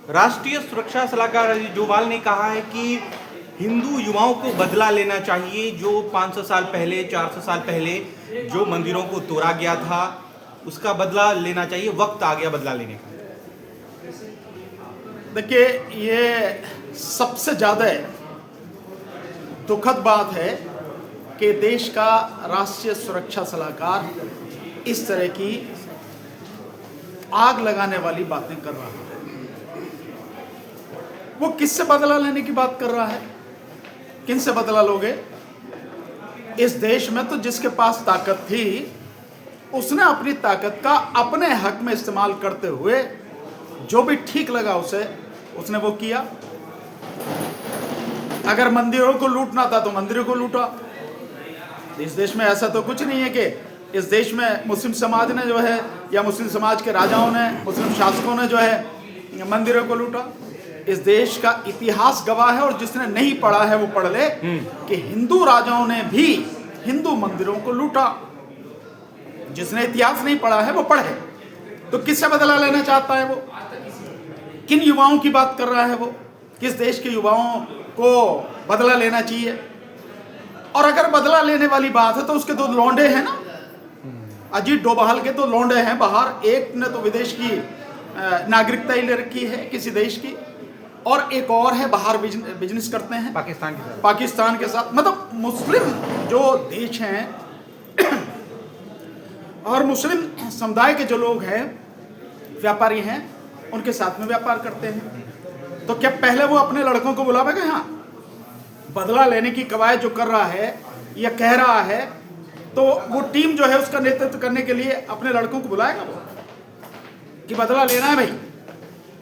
राष्ट्रीय सुरक्षा सलाहकार अजीत डोभाल ने कहा है कि हिंदू युवाओं को बदला लेना चाहिए। जो 500 साल पहले 400 साल पहले जो मंदिरों को तोड़ा गया था उसका बदला लेना चाहिए, वक्त आ गया बदला लेने का। देखिए, ये सबसे ज़्यादा दुखद बात है कि देश का राष्ट्रीय सुरक्षा सलाहकार इस तरह की आग लगाने वाली बातें कर रहा है। वो किससे बदला लेने की बात कर रहा है? किन से बदला लोगे? इस देश में तो जिसके पास ताकत थी उसने अपनी ताकत का अपने हक में इस्तेमाल करते हुए जो भी ठीक लगा उसने वो किया। अगर मंदिरों को लूटना था तो मंदिरों को लूटा। इस देश में ऐसा तो कुछ नहीं है कि इस देश में मुस्लिम समाज ने जो है या मुस्लिम समाज के राजाओं ने, मुस्लिम शासकों ने जो है मंदिरों को लूटा। इस देश का इतिहास गवाह है, और जिसने नहीं पढ़ा है वो पढ़ ले कि हिंदू राजाओं ने भी हिंदू मंदिरों को लूटा। जिसने इतिहास नहीं पढ़ा है वो पढ़े। तो किससे बदला लेना चाहता है वो? किन युवाओं की बात कर रहा है वो? किस देश के युवाओं को बदला लेना चाहिए? और अगर बदला लेने वाली बात है तो उसके दो लौंडे हैं ना, अजीत डोभाल के तो लौंडे हैं बाहर। एक ने तो विदेश की नागरिकता ही ले रखी है किसी देश की, और एक और है बाहर बिजनेस करते हैं पाकिस्तान के साथ। मतलब मुस्लिम जो देश हैं और मुस्लिम समुदाय के जो लोग हैं, व्यापारी हैं, उनके साथ में व्यापार करते हैं। तो क्या पहले वो अपने लड़कों को बुलावेगा? यहाँ बदला लेने की कवायद जो कर रहा है या कह रहा है, तो वो टीम जो है उसका नेतृत्व करने के लिए अपने लड़कों को बुलाएगा वो कि बदला लेना है भाई,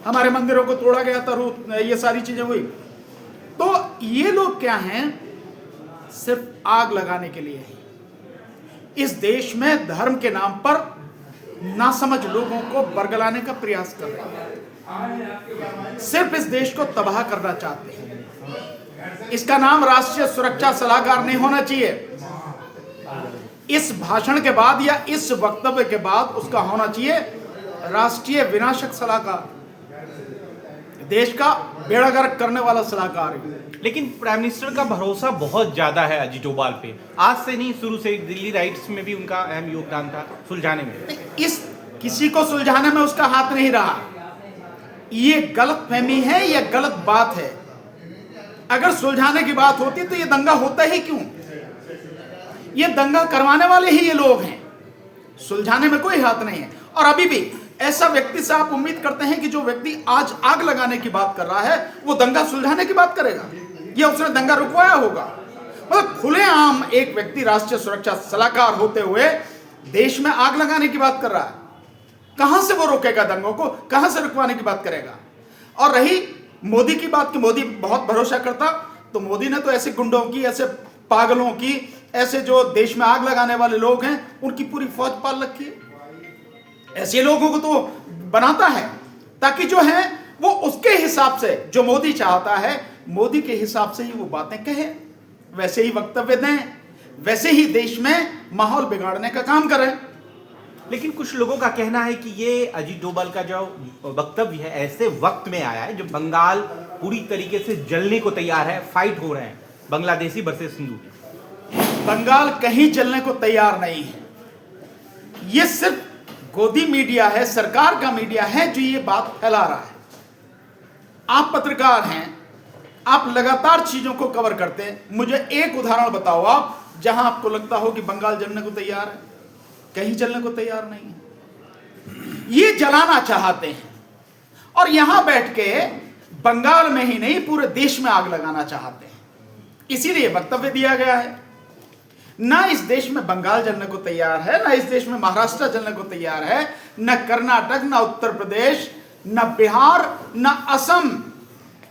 हमारे मंदिरों को तोड़ा गया था, ये सारी चीजें हुई। तो ये लोग क्या हैं? सिर्फ आग लगाने के लिए है। इस देश में धर्म के नाम पर नासमझ लोगों को बरगलाने का प्रयास कर रहे हैं। सिर्फ इस देश को तबाह करना चाहते हैं। इसका नाम राष्ट्रीय सुरक्षा सलाहकार नहीं होना चाहिए। इस भाषण के बाद या इस वक्तव्य के बाद उसका होना चाहिए राष्ट्रीय विनाशक सलाहकार, देश का बेड़ा गर्क करने वाला सलाहकार। लेकिन प्राइम मिनिस्टर का भरोसा बहुत ज्यादा है अजीत डोभाल पे। आज से नहीं, शुरू से दिल्ली राइट्स में भी उनका अहम योगदान था सुलझाने में। इस किसी को सुलझाने में उसका हाथ नहीं रहा। ये गलत फहमी है, ये गलत बात है। अगर सुलझाने की बात होती तो ये दंगा होता ही क्यों? ये दंगा करवाने वाले ही ये लोग हैं। सुलझाने में कोई हाथ नहीं है। और अभी भी ऐसा व्यक्ति से आप उम्मीद करते हैं कि जो व्यक्ति आज आग लगाने की बात कर रहा है वो दंगा सुलझाने की बात करेगा, या उसने दंगा रुकवाया होगा? मतलब खुलेआम एक व्यक्ति राष्ट्रीय सुरक्षा सलाहकार होते हुए देश में आग लगाने की बात कर रहा है। कहां से वो रोकेगा दंगों को? कहां से रुकवाने की बात करेगा? और रही मोदी की बात कि मोदी बहुत भरोसा करता, तो मोदी ने तो ऐसे गुंडों की, ऐसे पागलों की, ऐसे जो देश में आग लगाने वाले लोग हैं उनकी पूरी फौज पाल रखी है। ऐसे लोगों को तो बनाता है ताकि जो है वो उसके हिसाब से, जो मोदी चाहता है मोदी के हिसाब से ही वो बातें कहे, वैसे ही वक्तव्य दें, वैसे ही देश में माहौल बिगाड़ने का काम करें। लेकिन कुछ लोगों का कहना है कि ये अजीत डोभाल का जो वक्तव्य है ऐसे वक्त में आया है जब बंगाल पूरी तरीके से जलने को तैयार है, फाइट हो रहे हैं बांग्लादेशी वर्सेस हिंदू। बंगाल कहीं जलने को तैयार नहीं है। ये सिर्फ गोदी मीडिया है, सरकार का मीडिया है जो ये बात फैला रहा है। आप पत्रकार हैं, आप लगातार चीजों को कवर करते हैं। मुझे एक उदाहरण बताओ आप जहां आपको लगता हो कि बंगाल जलने को तैयार है। कहीं जलने को तैयार नहीं है। ये जलाना चाहते हैं और यहां बैठ के बंगाल में ही नहीं पूरे देश में आग लगाना चाहते हैं। इसीलिए वक्तव्य दिया गया है। ना इस देश में बंगाल जलने को तैयार है, ना इस देश में महाराष्ट्र जलने को तैयार है, न कर्नाटक, न उत्तर प्रदेश, न बिहार, न असम,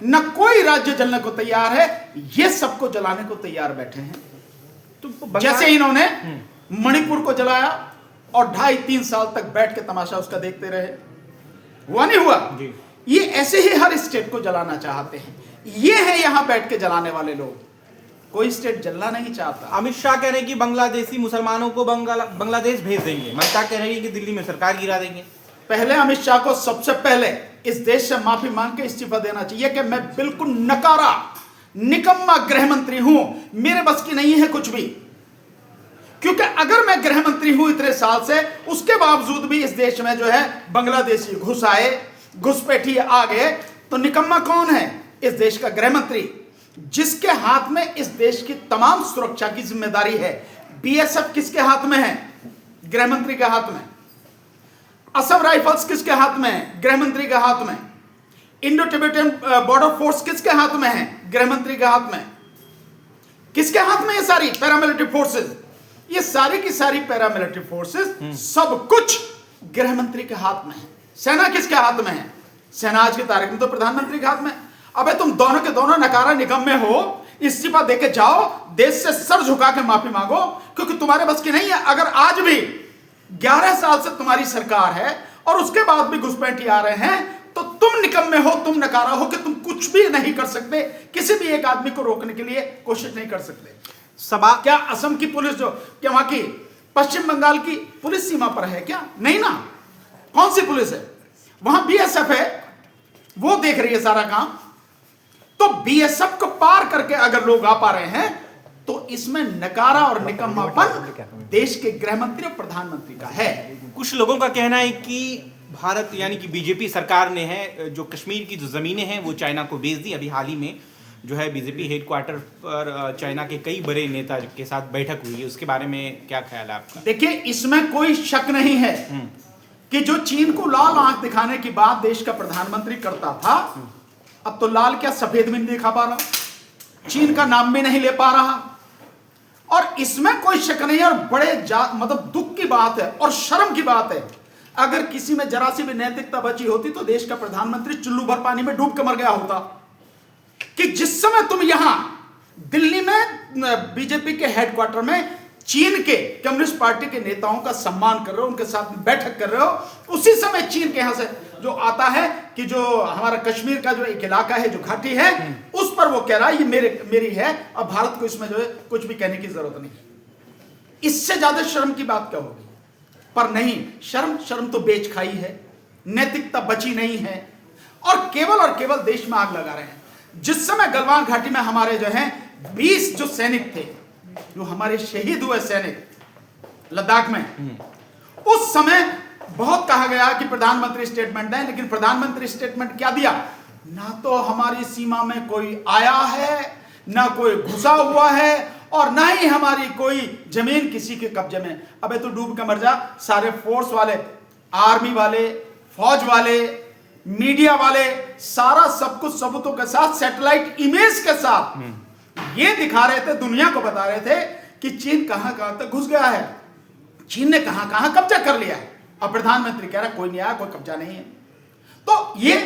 न कोई राज्य जलने को तैयार है। ये सबको जलाने को तैयार बैठे हैं। तो जैसे इन्होंने मणिपुर को जलाया और 2.5-3 साल तक बैठ के तमाशा उसका देखते रहे, हुआ नहीं हुआ? ये ऐसे ही हर स्टेट को जलाना चाहते हैं। ये है यहां बैठ के जलाने वाले लोग। कोई स्टेट जलना नहीं चाहता। अमित शाह कह रहे हैं कि बांग्लादेशी मुसलमानों को बांग्लादेश भेज देंगे। ममता कह रही है कि दिल्ली में सरकार गिरा देंगे। पहले अमित शाह को सबसे पहले इस देश से माफी मांग के इस्तीफा देना चाहिए कि मैं बिल्कुल नकारा निकम्मा गृह मंत्री हूं, मेरे बस की नहीं है कुछ भी। क्योंकि अगर मैं गृह मंत्री हूं इतने साल से, उसके बावजूद भी इस देश में जो है बांग्लादेशी घुस आए, घुसपैठी आ गए, तो निकम्मा कौन है? इस देश का गृह मंत्री, जिसके हाथ में इस देश की तमाम सुरक्षा की जिम्मेदारी है। बीएसएफ किसके हाथ में है? गृह मंत्री के हाथ में। असम राइफल्स किसके हाथ में है? गृह मंत्री के हाथ में। इंडो टिबेटियन बॉर्डर फोर्स किसके हाथ में है? गृह मंत्री के हाथ में। किसके हाथ में ये सारी पैरामिलिट्री फोर्सेस? ये सारी की सारी पैरामिलिट्री फोर्सेस सब कुछ गृह मंत्री के हाथ में है। सेना किसके हाथ में है? सेना आज की तारीख में तो प्रधानमंत्री के हाथ में। अबे तुम दोनों के दोनों नकारा निकम्मे हो, इस्तीफा देके जाओ, देश से सर झुका के माफी मांगो, क्योंकि तुम्हारे बस की नहीं है। अगर आज भी 11 साल से तुम्हारी सरकार है और उसके बाद भी घुसपैठी आ रहे हैं, तो तुम निकम्मे हो, तुम नकारा हो कि तुम कुछ भी नहीं कर सकते, किसी भी एक आदमी को रोकने के लिए कोशिश नहीं कर सकते। सभा क्या असम की पुलिस जो, क्या वहां की पश्चिम बंगाल की पुलिस सीमा पर है क्या? नहीं ना। कौन सी पुलिस है? वहां बीएसएफ है, वो देख रही है सारा काम। तो बीएसएफ को पार करके अगर लोग आ पा रहे हैं, तो इसमें नकारा और निकम्मापन देश के गृह मंत्री और प्रधानमंत्री का है। कुछ लोगों का कहना है कि भारत यानी कि बीजेपी सरकार ने है जो कश्मीर की जो जमीनें हैं वो चाइना को बेच दी। अभी हाल ही में जो है बीजेपी हेडक्वार्टर पर चाइना के कई बड़े नेता के साथ बैठक हुई है, उसके बारे में क्या ख्याल है आपका? देखिए, इसमें कोई शक नहीं है कि जो चीन को लाल आंख दिखाने की बात देश का प्रधानमंत्री करता था, अब तो लाल क्या सफेद भी नहीं दिखा पा रहा, चीन का नाम भी नहीं ले पा रहा। और इसमें कोई शक नहीं है, और बड़े मतलब दुख की बात है और शर्म की बात है। अगर किसी में जरा सी भी नैतिकता बची होती तो देश का प्रधानमंत्री चुल्लू भर पानी में डूब के मर गया होता। कि जिस समय तुम यहां दिल्ली में बीजेपी के हेडक्वार्टर में चीन के कम्युनिस्ट पार्टी के नेताओं का सम्मान कर रहे हो, उनके साथ बैठक कर रहे हो, उसी समय चीन के यहां से जो आता है कि जो हमारा कश्मीर का जो एक इलाका है, जो घाटी है, उस पर वो कह रहा है ये मेरी है, अब भारत को इसमें जो है कुछ भी कहने की जरूरत नहीं। इससे ज्यादा शर्म की बात क्या होगी? पर नहीं, शर्म तो बेच खाई है, नैतिकता बची नहीं है, और केवल देश में आग लगा रहे हैं। जिस समय गलवान घाटी में हमारे जो हैं 20 जो सैनिक थे, जो हमारे शहीद हुए सैनिक लद्दाख में, उस समय बहुत कहा गया कि प्रधानमंत्री स्टेटमेंट दें, लेकिन प्रधानमंत्री स्टेटमेंट क्या दिया? ना तो हमारी सीमा में कोई आया है, ना कोई घुसा हुआ है, और ना ही हमारी कोई जमीन किसी के कब्जे में। अबे तू डूब के मर जा। सारे फोर्स वाले, आर्मी वाले, फौज वाले, मीडिया वाले, सारा सब कुछ सबूतों के साथ, सैटेलाइट इमेज के साथ ये दिखा रहे थे, दुनिया को बता रहे थे कि चीन कहां तक घुस गया है, चीन ने कहां कब्जा कर लिया है। अब प्रधानमंत्री कह रहा कोई नहीं आया, कोई कब्जा नहीं है। तो ये,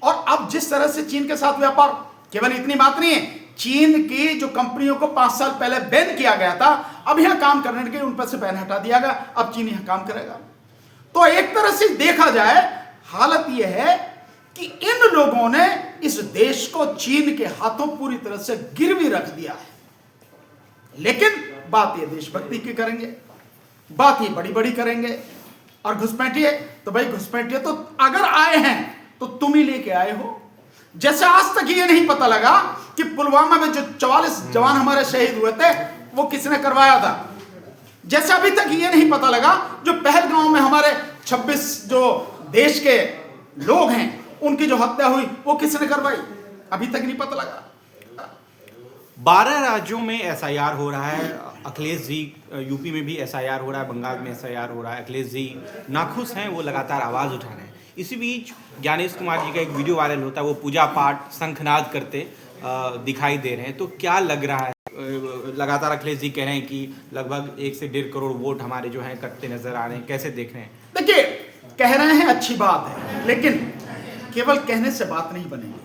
और अब जिस तरह से चीन के साथ व्यापार, केवल इतनी बात नहीं है, चीन की जो कंपनियों को 5 साल पहले बैन किया गया था, अब यहां काम करने के उन पर से बैन हटा दिया गया, अब चीन यहां काम करेगा। तो एक तरह से देखा जाए, हालत यह है कि इन लोगों ने इस देश को चीन के हाथों पूरी तरह से गिरवी रख दिया है। लेकिन बात ये देशभक्ति की करेंगे, बात ये बड़ी बड़ी करेंगे, और घुसपैठिए तो भाई घुसपैठिए तो अगर आए हैं तो तुम ही लेके आए हो। जैसे आज तक ये नहीं पता लगा कि पुलवामा में जो 44 जवान हमारे शहीद हुए थे वो किसने करवाया था, जैसे अभी तक ये नहीं पता लगा जो पहलगांव में हमारे 26 जो देश के लोग हैं उनकी जो हत्या हुई वो किसने करवाई, अभी तक नहीं पता लगा। 12 राज्यों में एसआईआर हो रहा है। अखिलेश जी यूपी में भी एसआईआर हो रहा है, बंगाल में एसआईआर हो रहा है। अखिलेश जी नाखुश हैं, वो लगातार आवाज़ उठा रहे हैं। इसी बीच ज्ञानेश कुमार जी का एक वीडियो वायरल होता है, वो पूजा पाठ शंखनाद करते दिखाई दे रहे हैं। तो क्या लग रहा है, लगातार अखिलेश जी कह रहे हैं कि लगभग 1 से 1.5 करोड़ वोट हमारे जो हैं कटते नजर आ रहे हैं, कैसे देख रहे हैं? देखिए, कह रहे हैं अच्छी बात है, लेकिन केवल कहने से बात नहीं बनेगी।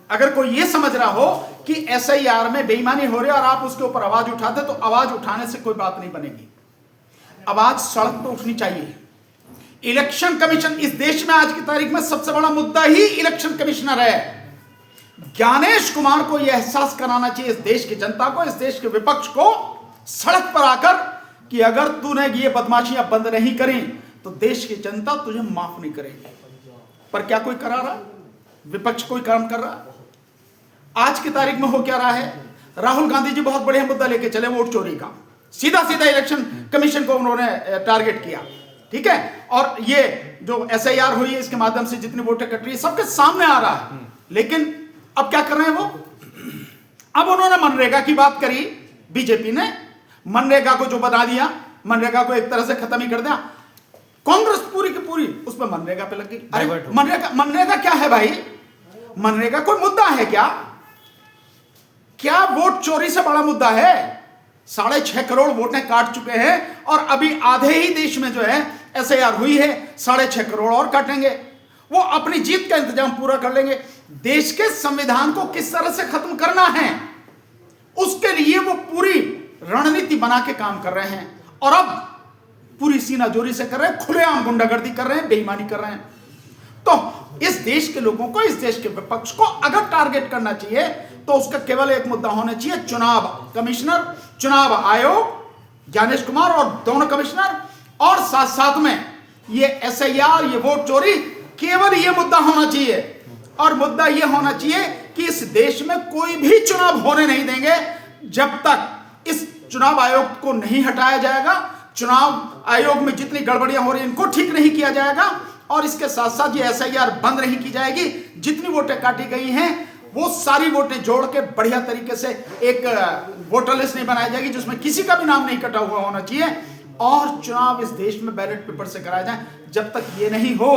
अगर कोई ये समझ रहा हो कि एसआईआर में बेईमानी हो रही है और आप उसके ऊपर आवाज उठाते, तो आवाज उठाने से कोई बात नहीं बनेगी। आवाज सड़क पर उठनी चाहिए। इलेक्शन कमीशन, इस देश में आज की तारीख में सबसे बड़ा मुद्दा ही इलेक्शन कमिश्नर है। ज्ञानेश कुमार को यह एहसास कराना चाहिए इस देश की जनता को, इस देश के विपक्ष को, सड़क पर आकर कि अगर तूने ये बदमाशियां बंद नहीं करी तो देश की जनता तुझे माफ नहीं करेगी। पर क्या कोई करा रहा? विपक्ष कोई काम कर रहा? आज की तारीख में हो क्या रहा है? राहुल गांधी जी बहुत बढ़िया मुद्दा लेके चले, वोट चोरी का। सीधा सीधा इलेक्शन कमीशन को उन्होंने टारगेट किया, ठीक है। और ये जो SIR हुई है, इसके माध्यम से जितनी वोटें कट रही है सबके सामने आ रहा है। लेकिन अब क्या कर रहे हैं वो? अब उन्होंने मनरेगा की बात करी, बीजेपी ने मनरेगा को जो बना दिया, मनरेगा को एक तरह से खत्म ही कर दिया। कांग्रेस पूरी की पूरी उस पर मनरेगा पे लग गई। अरे मनरेगा क्या है भाई? मनरेगा कोई मुद्दा है क्या? क्या वोट चोरी से बड़ा मुद्दा है? 6.5 करोड़ वोटें काट चुके हैं और अभी आधे ही देश में जो है SIR हुई है, 6.5 करोड़ और काटेंगे। वो अपनी जीत का इंतजाम पूरा कर लेंगे। देश के संविधान को किस तरह से खत्म करना है, उसके लिए वो पूरी रणनीति बना के काम कर रहे हैं। और अब पूरी सीनाजोरी से कर रहे हैं, खुलेआम गुंडागर्दी कर रहे हैं, बेईमानी कर रहे हैं। तो इस देश के लोगों को, इस देश के विपक्ष को अगर टारगेट करना चाहिए तो उसका केवल एक मुद्दा होना चाहिए, चुनाव कमिश्नर, चुनाव आयोग, ज्ञानेश कुमार और दोनों कमिश्नर, और साथ साथ में ये SIR, ये वोट चोरी, केवल ये मुद्दा होना चाहिए। और मुद्दा ये होना चाहिए कि इस देश में कोई भी चुनाव होने नहीं देंगे जब तक इस चुनाव आयोग को नहीं हटाया जाएगा, चुनाव आयोग में जितनी गड़बड़ियां हो रही हैं इनको ठीक नहीं किया जाएगा, और इसके साथ साथ ये SIR बंद नहीं की जाएगी। जितनी वोटें काटी गई हैं वो सारी वोटें जोड़ के बढ़िया तरीके से एक वोटर लिस्ट नहीं बनाई जाएगी जिसमें किसी का भी नाम नहीं कटा हुआ होना चाहिए, और चुनाव इस देश में बैलेट पेपर से कराए जाए। जब तक ये नहीं हो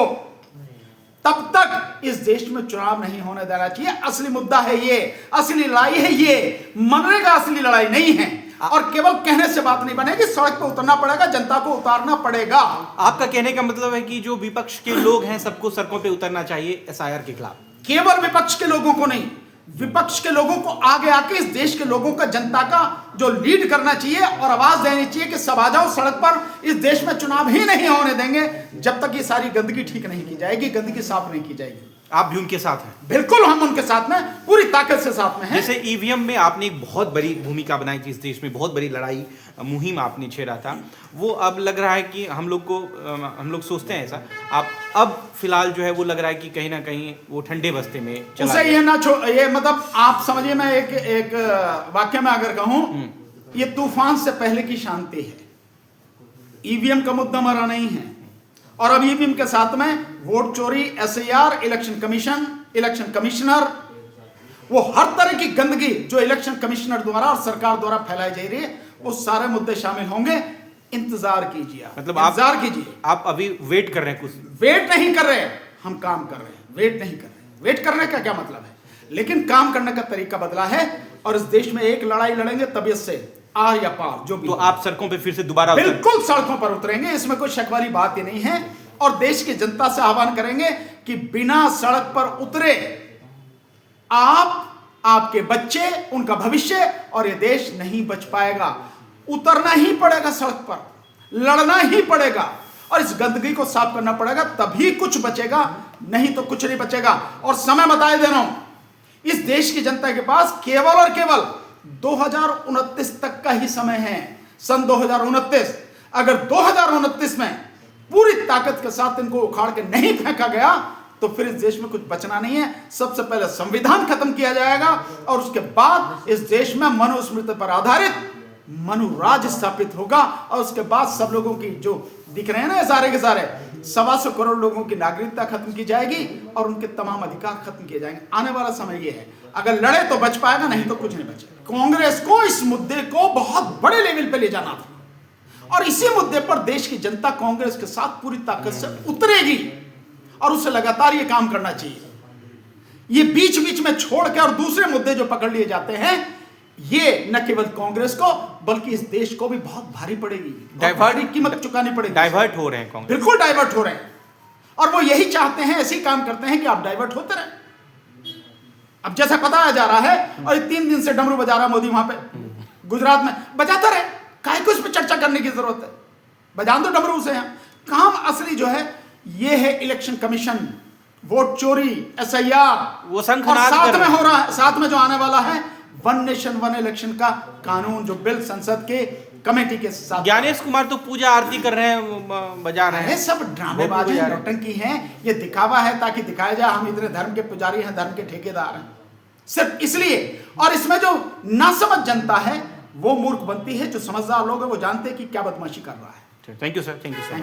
तब तक इस देश में चुनाव नहीं होने देना चाहिए। असली मुद्दा है ये, असली लड़ाई है ये, मनरेगा असली लड़ाई नहीं है। और केवल कहने से बात नहीं बनेगी, सड़क पर उतरना पड़ेगा, जनता को उतारना पड़ेगा। आपका कहने का मतलब है कि जो विपक्ष के लोग हैं सबको सड़कों पे उतरना चाहिए SIR के खिलाफ? केवल विपक्ष के लोगों को नहीं, विपक्ष के लोगों को आगे आके इस देश के लोगों का, जनता का जो लीड करना चाहिए और आवाज देनी चाहिए कि सब आ जाओ सड़क पर। इस देश में चुनाव ही नहीं होने देंगे जब तक ये सारी गंदगी ठीक नहीं की जाएगी, गंदगी साफ नहीं की जाएगी। आप भी उनके साथ हैं? बिल्कुल, हम उनके साथ में पूरी ताकत से साथ में हैं। जैसे EVM में आपने एक बहुत बड़ी भूमिका बनाई थी, इस देश में बहुत बड़ी लड़ाई मुहिम आपने छेड़ा था, वो अब लग रहा है कि हम लोग सोचते हैं ऐसा, आप अब फिलहाल जो है वो लग रहा है कि कहीं ना कहीं वो ठंडे बस्ते में चला उसे ये ना ये मतलब आप समझिए, मैं एक वाक्य में अगर कहूं, ये तूफान से पहले की शांति है। EVM का मुद्दा मरा नहीं है, और अब EVM के साथ में वोट चोरी, SIR, election commission, election commissioner, वो हर तरह की गंदगी जो इलेक्शन कमिश्नर द्वारा और सरकार द्वारा फैलाई जा रही है, वो सारे मुद्दे शामिल होंगे। इंतजार कीजिए, मतलब इंतजार कीजिए। आप अभी वेट कर रहे हैं? कुछ वेट नहीं कर रहे, हम काम कर रहे हैं। वेट नहीं कर रहे, वेट करने का क्या मतलब है? लेकिन काम करने का तरीका बदला है, और इस देश में एक लड़ाई लड़ेंगे तबीयत से, आर या पार जो भी। तो आप सड़कों पे फिर से दोबारा? बिल्कुल सड़कों पर उतरेंगे, इसमें कोई शक वाली बात ही नहीं है। और देश की जनता से आह्वान करेंगे कि बिना सड़क पर उतरे आप, आपके बच्चे, उनका भविष्य और ये देश नहीं बच पाएगा। उतरना ही पड़ेगा सड़क पर, लड़ना ही पड़ेगा, और इस गंदगी को साफ करना पड़ेगा, तभी कुछ बचेगा, नहीं तो कुछ नहीं बचेगा। और समय बताए दे रहा हूं, इस देश की जनता के पास केवल और केवल 2029 तक का ही समय है। सन 2029, अगर 2029 में पूरी ताकत के साथ इनको उखाड़ के नहीं फेंका गया तो फिर इस देश में कुछ बचना नहीं है। सबसे पहले संविधान खत्म किया जाएगा, और उसके बाद इस देश में मनुस्मृति पर आधारित मनुराज स्थापित होगा, और उसके बाद सब लोगों की जो दिख रहे हैं ना सारे के सारे 125 करोड़ लोगों की नागरिकता खत्म की जाएगी और उनके तमाम अधिकार खत्म किए जाएंगे। आने वाला समय ये है, अगर लड़े तो बच पाएगा, नहीं तो कुछ नहीं बचेगा। कांग्रेस को इस मुद्दे को बहुत बड़े लेवल पे ले जाना था, और इसी मुद्दे पर देश की जनता कांग्रेस के साथ पूरी ताकत से उतरेगी, और उसे लगातार ये काम करना चाहिए। ये बीच बीच में छोड़ के और दूसरे मुद्दे जो पकड़ लिए जाते हैं, ये न केवल कांग्रेस को बल्कि इस देश को भी बहुत भारी पड़ेगी, डाइवर्ट कीमत चुकानी पड़ेगी। डाइवर्ट हो रहे हैं कांग्रेस? बिल्कुल डाइवर्ट हो रहे हैं, और वो यही चाहते हैं, ऐसे ही काम करते हैं कि आप डाइवर्ट होते रहे। अब जैसा बताया जा रहा है, और 3 दिन से डमरू बजा रहा मोदी वहां पे गुजरात में, बजाता रहे, काहे को इस पर चर्चा करने की जरूरत है? बजान दो डमरू से। यहाँ काम असली जो है ये है इलेक्शन कमीशन, वोट चोरी, SIR, वो शंखनाद साथ में हो रहा है, साथ में जो आने वाला है वन नेशन वन इलेक्शन का कानून, जो बिल संसद के कमेटी के साथ। ज्ञानेश कुमार तो पूजा आरती कर रहे हैं, बजा रहे हैं। सब ड्रामेबाजी, नौटंकी हैं, ये दिखावा है ताकि दिखाया जाए हम इतने धर्म के पुजारी हैं, धर्म के ठेकेदार हैं, सिर्फ इसलिए। और इसमें जो नासमझ जनता है वो मूर्ख बनती है, जो समझदार लोग हैं वो जानते हैं कि क्या बदमाशी कर रहा है। Thank you sir, thank you sir.